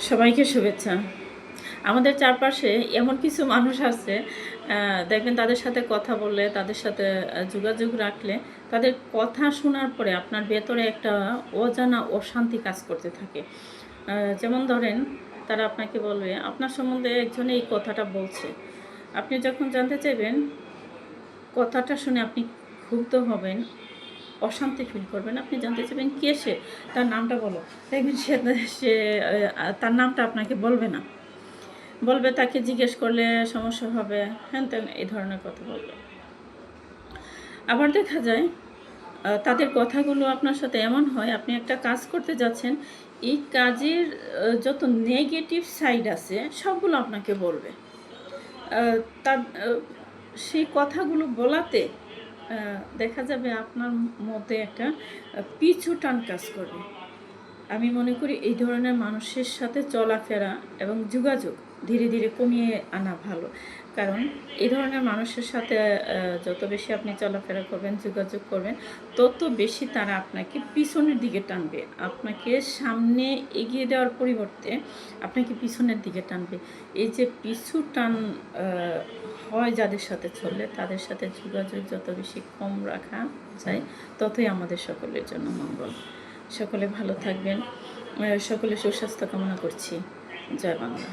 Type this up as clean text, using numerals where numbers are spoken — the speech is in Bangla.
সবাইকে শুভেচ্ছা। আমাদের চারপাশে এমন কিছু মানুষ আছে, দেখবেন তাদের সাথে কথা বললে, তাদের সাথে যোগাযোগ রাখলে, তাদের কথা শোনার পরে আপনার ভেতরে একটা অজানা অশান্তি কাজ করতে থাকে। যেমন ধরেন, তারা আপনাকে বলবে, আপনার সম্বন্ধে একজন এই কথাটা বলছে। আপনি যখন জানতে চাইবেন, কথাটা শুনে আপনি ক্ষুব্ধ হবেন, অশান্তি ফিল করবেন। আপনি জানতে চাইবেন কে সে, তার নামটা বলো। দেখবেন সে সে তার নামটা আপনাকে বলবে না, বলবে তাকে জিজ্ঞেস করলে সমস্যা হবে, হ্যান ত্যান এই ধরনের কথা বলবে। আবার দেখা যায় তাদের কথাগুলো আপনার সাথে এমন হয়, আপনি একটা কাজ করতে যাচ্ছেন, এই কাজের যত নেগেটিভ সাইড আছে সবগুলো আপনাকে বলবে। তার সেই কথাগুলো বলাতে দেখা যাবে আপনার মধ্যে একটা পিছু টান কাজ করবে। আমি মনে করি এই ধরনের মানুষের সাথে চলাফেরা এবং যোগাযোগ ধীরে ধীরে কমিয়ে আনা ভালো। কারণ এই ধরনের মানুষের সাথে যত বেশি আপনি চলাফেরা করবেন, যোগাযোগ করবেন, তত বেশি তারা আপনাকে পিছনের দিকে টানবে। আপনাকে সামনে এগিয়ে দেওয়ার পরিবর্তে আপনাকে পিছনের দিকে টানবে। এই যে পিছু টান হয় যাদের সাথে চললে, তাদের সাথে যোগাযোগ যত বেশি কম রাখা যায়, ততই আমাদের সকলের জন্য মঙ্গল। সকলে ভালো থাকবেন, সকলে সুস্বাস্থ্য কামনা করছি। জয় বাংলা।